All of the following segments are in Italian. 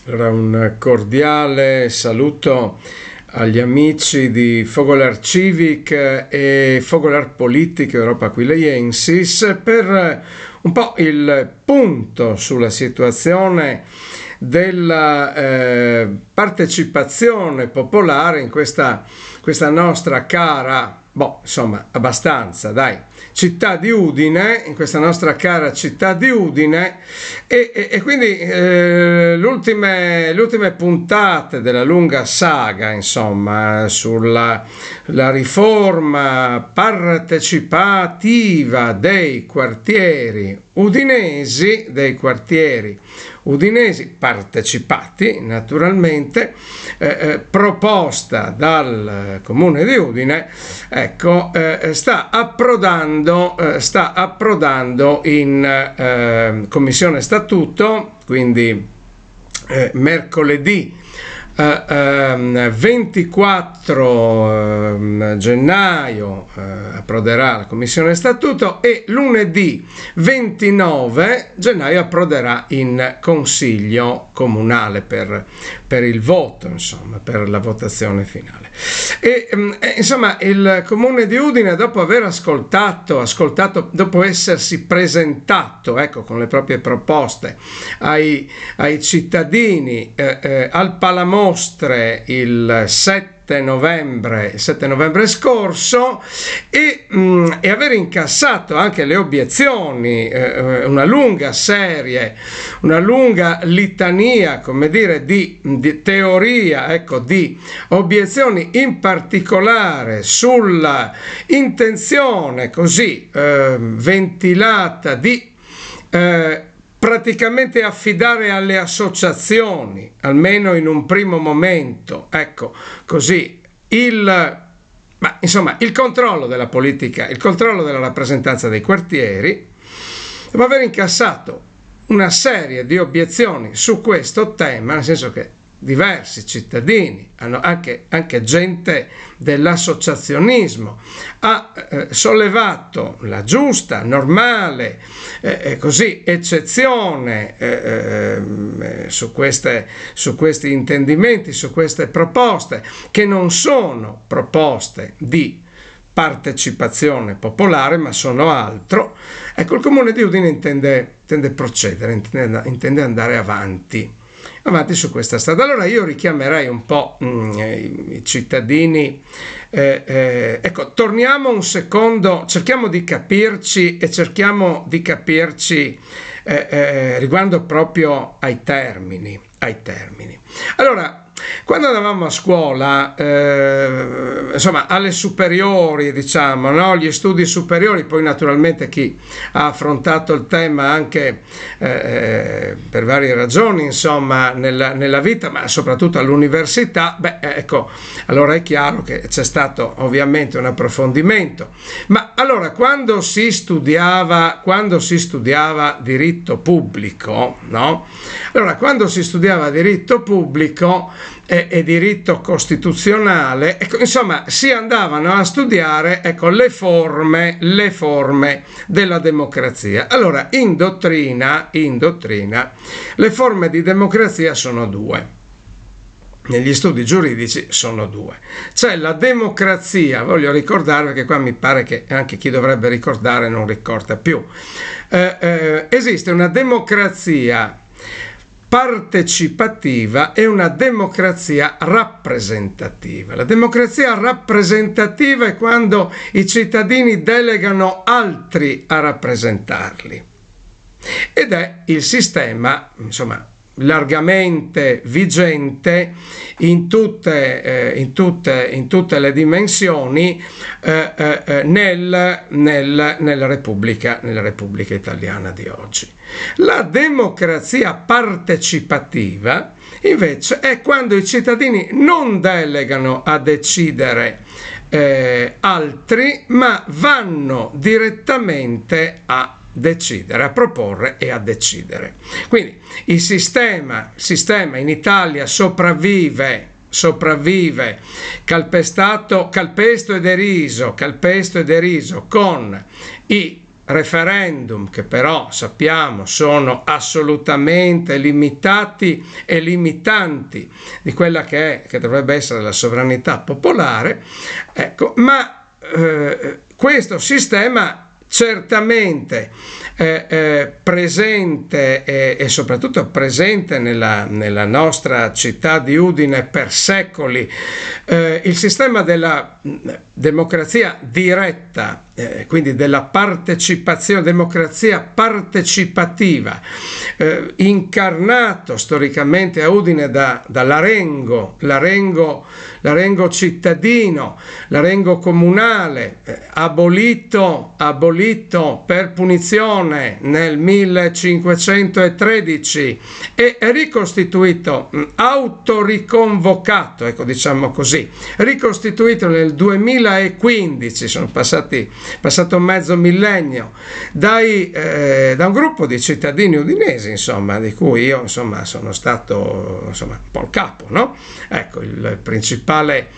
Allora, un cordiale saluto agli amici di Fogolar Civic e Fogolar Politic Europa Aquileiensis per un po' il punto sulla situazione della partecipazione popolare in questa nostra cara, abbastanza, dai, città di Udine, in questa nostra cara città di Udine, e quindi le ultime puntate della lunga saga, insomma, sulla la riforma partecipativa dei quartieri udinesi partecipati naturalmente, proposta dal Comune di Udine, sta approdando in Commissione Statuto, quindi mercoledì 24 gennaio approderà la Commissione Statuto e lunedì 29 gennaio approderà in Consiglio Comunale per il voto, insomma, per la votazione finale. Insomma, il Comune di Udine, dopo aver ascoltato, dopo essersi presentato, con le proprie proposte ai cittadini al Palamostre il 7 novembre scorso e aver incassato anche le obiezioni, una lunga litania, come dire, di teoria, di obiezioni, in particolare sulla intenzione così ventilata di praticamente affidare alle associazioni, almeno in un primo momento, il controllo della politica, il controllo della rappresentanza dei quartieri, dopo aver incassato una serie di obiezioni su questo tema, nel senso che diversi cittadini, anche gente dell'associazionismo, ha sollevato la giusta, normale, eccezione su questi intendimenti, su queste proposte, che non sono proposte di partecipazione popolare, ma sono altro. Il Comune di Udine intende procedere, intende andare avanti su questa strada. Allora io richiamerei un po' i cittadini, torniamo un secondo, cerchiamo di capirci riguardo proprio ai termini. Allora, quando andavamo a scuola, alle superiori, gli studi superiori, poi naturalmente chi ha affrontato il tema anche per varie ragioni, nella vita, ma soprattutto all'università, allora è chiaro che c'è stato ovviamente un approfondimento. Ma allora, quando si studiava diritto pubblico, no? Allora, quando si studiava diritto pubblico e diritto costituzionale, si andavano a studiare le forme della democrazia. Allora, in dottrina le forme di democrazia sono due. Negli studi giuridici sono due. C'è la democrazia, voglio ricordare perché qua mi pare che anche chi dovrebbe ricordare non ricorda più. Esiste una democrazia partecipativa e una democrazia rappresentativa. La democrazia rappresentativa è quando i cittadini delegano altri a rappresentarli, ed è il sistema, largamente vigente in tutte le dimensioni nella Repubblica Italiana di oggi. La democrazia partecipativa invece è quando i cittadini non delegano a decidere altri, ma vanno direttamente a decidere, a proporre e a decidere. Quindi il sistema in Italia sopravvive calpesto e deriso con i referendum, che però sappiamo sono assolutamente limitati e limitanti di quella che dovrebbe essere la sovranità popolare, ecco, ma questo sistema certamente presente e soprattutto presente nella nostra città di Udine per secoli, il sistema della democrazia diretta, quindi della partecipazione, democrazia partecipativa, incarnato storicamente a Udine dall'Arengo cittadino, l'Arengo comunale, abolito per punizione nel 1513 e ricostituito, autoriconvocato, ecco, diciamo così, ricostituito nel 2015, sono passato mezzo millennio, da un gruppo di cittadini udinesi, insomma, di cui io, insomma, sono stato, insomma, un po' il capo, no? Ecco, il principale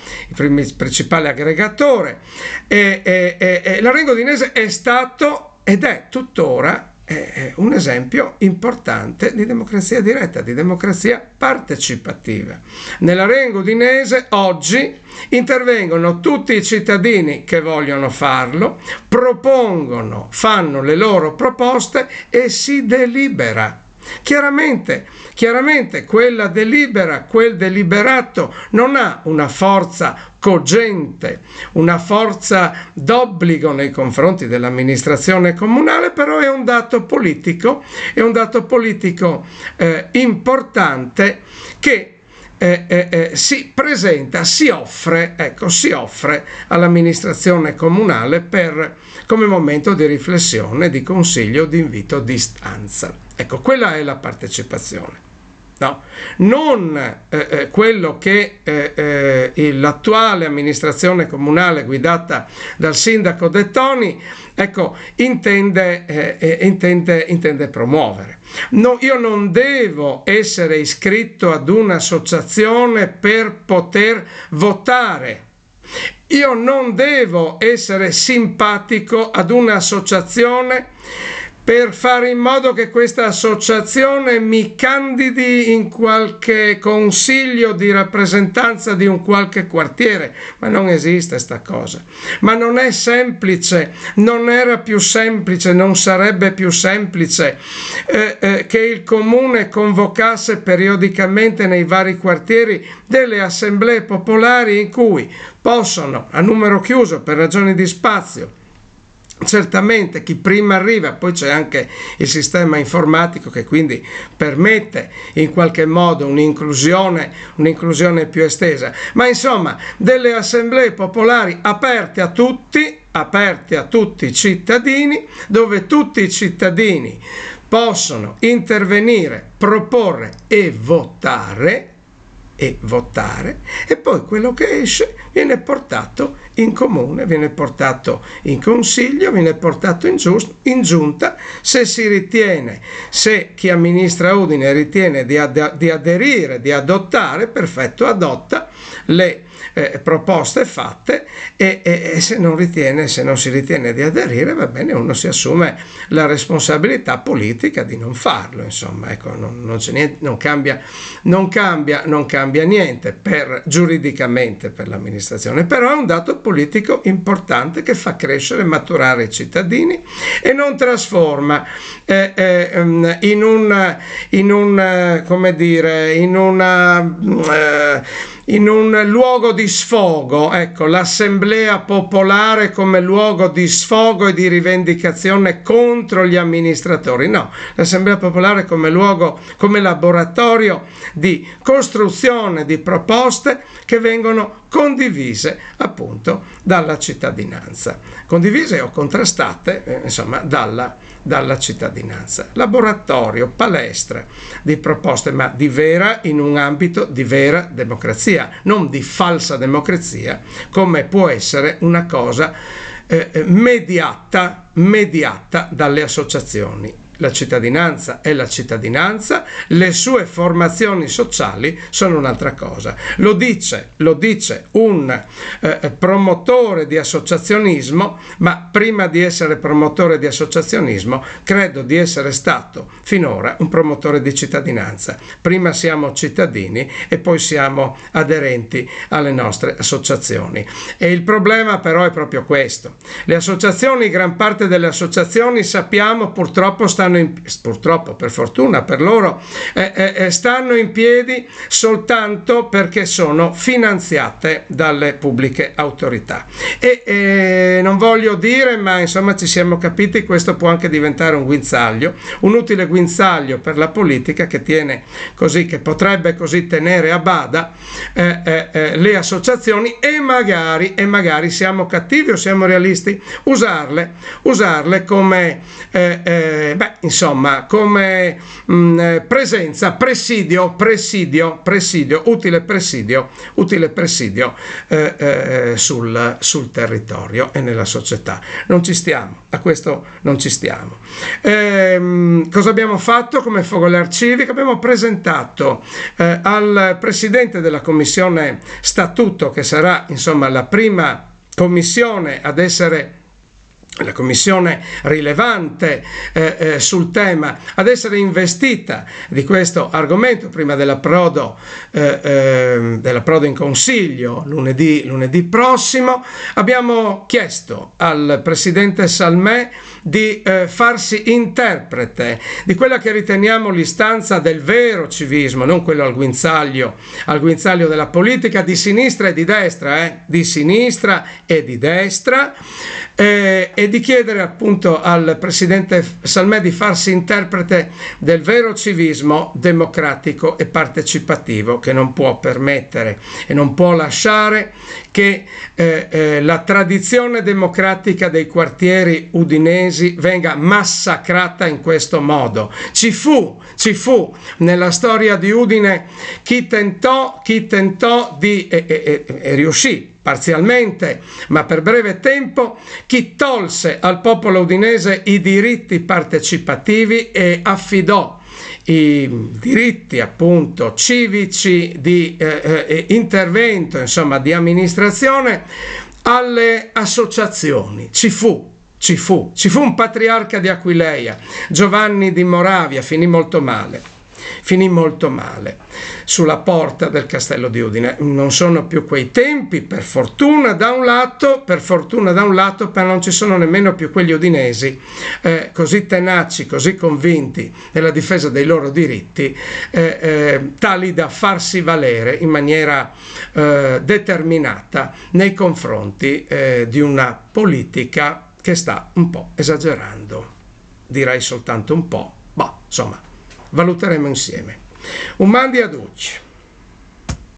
aggregatore, e l'Arengo udinese è stato ed è tuttora un esempio importante di democrazia diretta, di democrazia partecipativa. Nell'Arengo udinese oggi intervengono tutti i cittadini che vogliono farlo, fanno le loro proposte e si delibera. Chiaramente quel deliberato non ha una forza cogente, una forza d'obbligo nei confronti dell'amministrazione comunale, però è un dato politico importante che si presenta, si offre all'amministrazione comunale come momento di riflessione, di consiglio, di invito, di istanza. Ecco, quella è la partecipazione. No, non quello che l'attuale amministrazione comunale guidata dal sindaco De Toni, ecco, intende promuovere. No, io non devo essere iscritto ad un'associazione per poter votare. Io non devo essere simpatico ad un'associazione per fare in modo che questa associazione mi candidi in qualche consiglio di rappresentanza di un qualche quartiere. Ma non esiste sta cosa. Ma non è semplice, non era più semplice, non sarebbe più semplice che il comune convocasse periodicamente nei vari quartieri delle assemblee popolari in cui possono, a numero chiuso per ragioni di spazio, certamente chi prima arriva, poi c'è anche il sistema informatico che quindi permette in qualche modo un'inclusione più estesa, ma insomma delle assemblee popolari aperte a tutti i cittadini, dove tutti i cittadini possono intervenire, proporre e votare, e poi quello che esce viene portato in comune, viene portato in consiglio, viene portato in giunta, se chi amministra Udine ritiene di aderire, di adottare, perfetto, adotta le proposte fatte, e se non si ritiene di aderire, va bene, uno si assume la responsabilità politica di non farlo, insomma, ecco, non c'è niente, non cambia niente giuridicamente per l'amministrazione, però è un dato politico importante che fa crescere e maturare i cittadini e non trasforma in un luogo di sfogo, ecco, l'assemblea popolare come luogo di sfogo e di rivendicazione contro gli amministratori. No, l'assemblea popolare come luogo, come laboratorio di costruzione di proposte che vengono condivise appunto dalla cittadinanza, condivise o contrastate, insomma, dalla cittadinanza. Laboratorio, palestra di proposte, ma in un ambito di vera democrazia, non di falsa democrazia, come può essere una cosa mediata dalle associazioni la cittadinanza è la cittadinanza, le sue formazioni sociali sono un'altra cosa. Lo dice un promotore di associazionismo, ma prima di essere promotore di associazionismo credo di essere stato finora un promotore di cittadinanza. Prima siamo cittadini e poi siamo aderenti alle nostre associazioni. E il problema però è proprio questo. Le associazioni, gran parte delle associazioni, sappiamo, purtroppo per fortuna per loro, stanno in piedi soltanto perché sono finanziate dalle pubbliche autorità. E non voglio dire, ma insomma ci siamo capiti, questo può anche diventare un guinzaglio, un utile guinzaglio per la politica che potrebbe così tenere a bada le associazioni e magari siamo cattivi o siamo realisti, usarle come come presenza, presidio, utile presidio sul territorio e nella società. Non ci stiamo, a questo non ci stiamo. Cosa abbiamo fatto come Fogolar Civic? Abbiamo presentato al Presidente della Commissione Statuto, che sarà insomma la prima commissione ad essere la commissione rilevante sul tema, ad essere investita di questo argomento prima dell'approdo in Consiglio lunedì prossimo. Abbiamo chiesto al Presidente Salmè di farsi interprete di quella che riteniamo l'istanza del vero civismo, non quello al guinzaglio della politica, di sinistra e di destra, e di chiedere appunto al Presidente Salmè di farsi interprete del vero civismo democratico e partecipativo, che non può permettere e non può lasciare che la tradizione democratica dei quartieri udinesi venga massacrata in questo modo. Ci fu nella storia di Udine chi tentò di e riuscì parzialmente, ma per breve tempo, chi tolse al popolo udinese i diritti partecipativi e affidò i diritti appunto civici di intervento, insomma di amministrazione, alle associazioni. Ci fu un patriarca di Aquileia, Giovanni di Moravia, finì molto male sulla porta del castello di Udine. Non sono più quei tempi, per fortuna da un lato, però non ci sono nemmeno più quegli udinesi così tenaci, così convinti nella difesa dei loro diritti, tali da farsi valere in maniera determinata nei confronti di una politica che sta un po' esagerando, direi soltanto un po', insomma valuteremo insieme. Un mandi a Ducci.